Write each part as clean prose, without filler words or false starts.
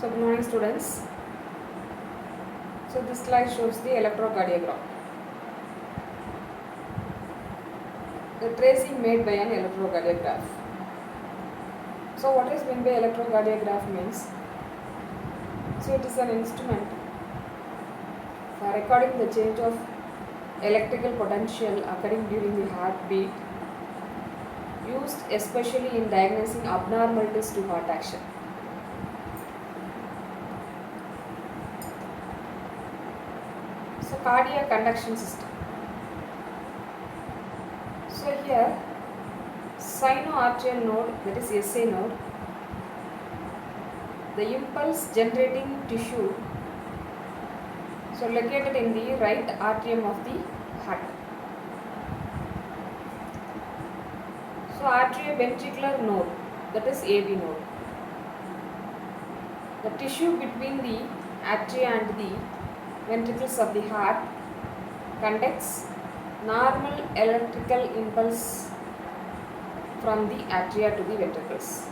So good morning students. So this slide shows the electrocardiogram. The tracing made by an electrocardiograph. So what is meant by electrocardiograph means? So it is an instrument for recording the change of electrical potential occurring during the heartbeat, used especially in diagnosing abnormalities to heart action. So cardiac conduction system. So here sinoatrial node, that is SA node, the impulse generating tissue, so located in the right atrium of the heart. So atrioventricular node, that is AV node. The tissue between the atria and the ventricles of the heart conducts normal electrical impulse from the atria to the ventricles.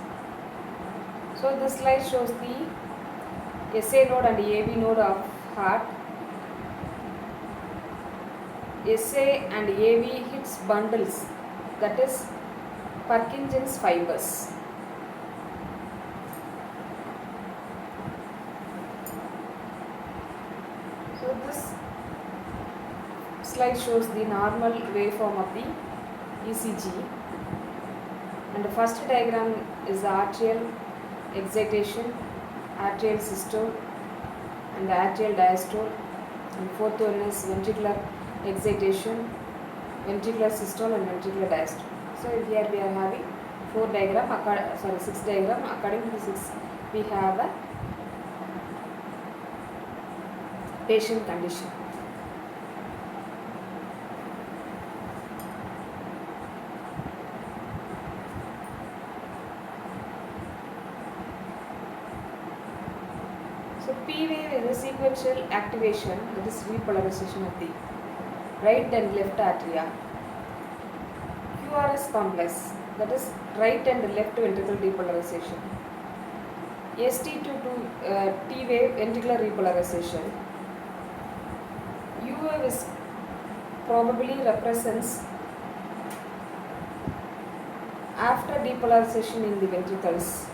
So this slide shows the SA node and the AV node of heart. SA and AV hits bundles, that is Purkinje's fibers. So this slide shows the normal waveform of the ECG, and the first diagram is the atrial excitation, atrial systole and the atrial diastole, and fourth one is ventricular excitation, ventricular systole and ventricular diastole. So here we are having six diagram. According to 6 we have a patient condition. So P wave is a sequential activation, that is repolarization of the right and left atria. QRS complex, that is right and left ventricle depolarization. ST to T wave ventricular repolarization. U wave is probably represents after depolarization in the ventricles.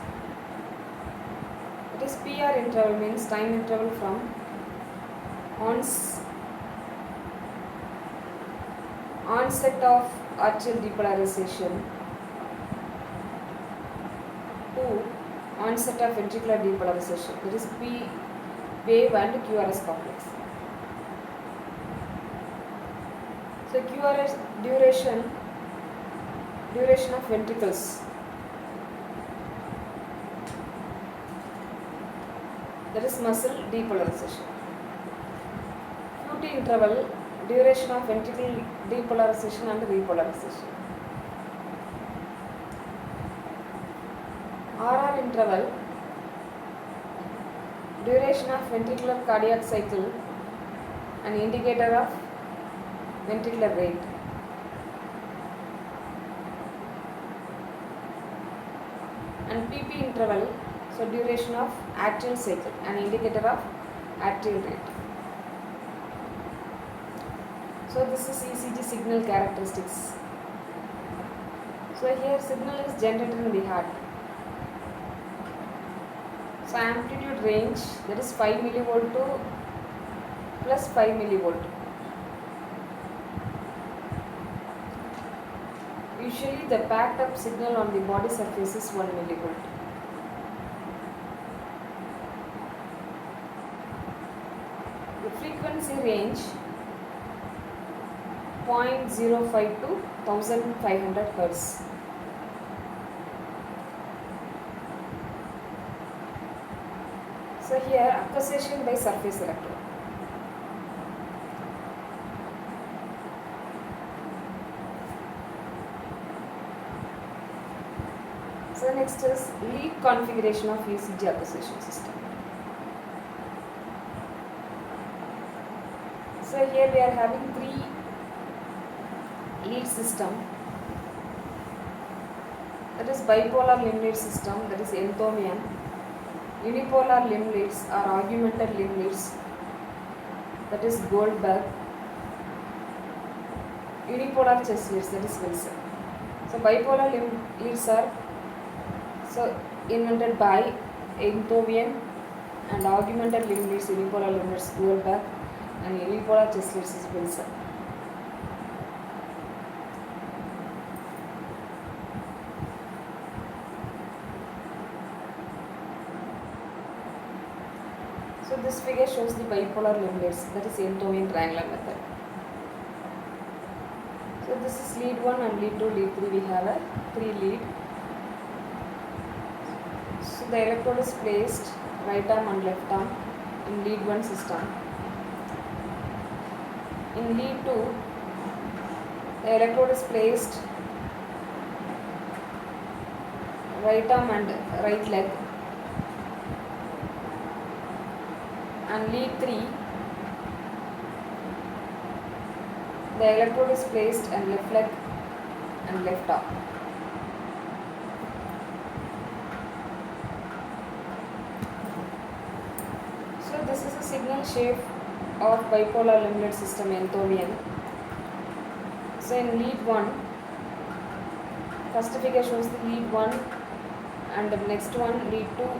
It is PR interval, means time interval from onset of atrial depolarization to onset of ventricular depolarization. That is P wave and QRS complex. So QRS duration of ventricles, that is muscle depolarization. QT interval, duration of ventricle depolarization and repolarization. RR interval, duration of ventricular cardiac cycle, an indicator of ventricular rate. And PP interval, so duration of atrial cycle, an indicator of atrial rate. So this is ECG signal characteristics. So here signal is generated in the heart. So amplitude range, that is 5 millivolt to plus 5 millivolt. Usually the packed up signal on the body surface is 1 millivolt. The frequency range 0.05 to 1500 Hz. So here acquisition by surface electrode. So next is lead configuration of ECG acquisition system. So here we are having 3 lead system, that is bipolar limb lead system, that is Enthomian, Unipolar limb leads or augmented limb leads, that is Goldberg. Unipolar chest leads, that is Wilson. So bipolar limb leads are invented by Enthoven, and augmented limb leads, unipolar limb leads Goldberg, and unipolar chest leads is Wilson. So this figure shows the bipolar limb leads, that is Enthoven triangular method. So this is lead 1 and lead 2, lead 3, we have a 3 lead. So the electrode is placed right arm and left arm in lead 1 system. In lead 2, the electrode is placed right arm and right leg. And lead 3, the electrode is placed on left leg and left arm. So this is a signal shape of bipolar limb lead system Enthoven. So in lead 1, first figure shows the lead 1 and the next one lead 2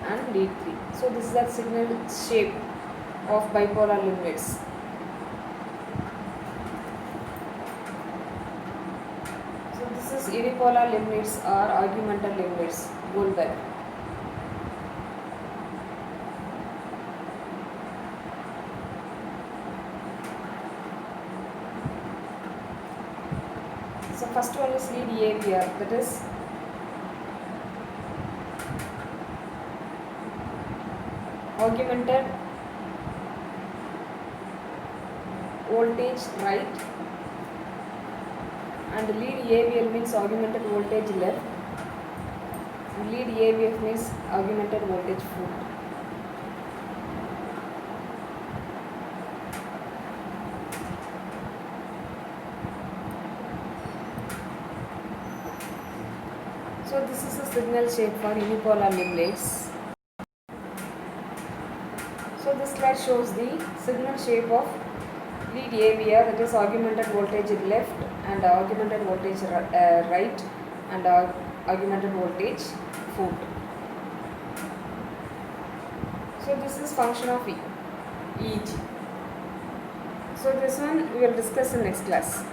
and lead 3. So this is the signal shape of bipolar limb leads. So this is unipolar limb leads or augmented limb leads, Goldberg. So first one is lead A here, that is augmented voltage right, and lead AVL means augmented voltage left, and lead AVF means augmented voltage foot. So this is a signal shape for unipolar limb leads. So this slide shows the signal shape of lead AVR, that is augmented voltage left and augmented voltage right and augmented voltage foot. So this is function of EEG. So this one we will discuss in next class.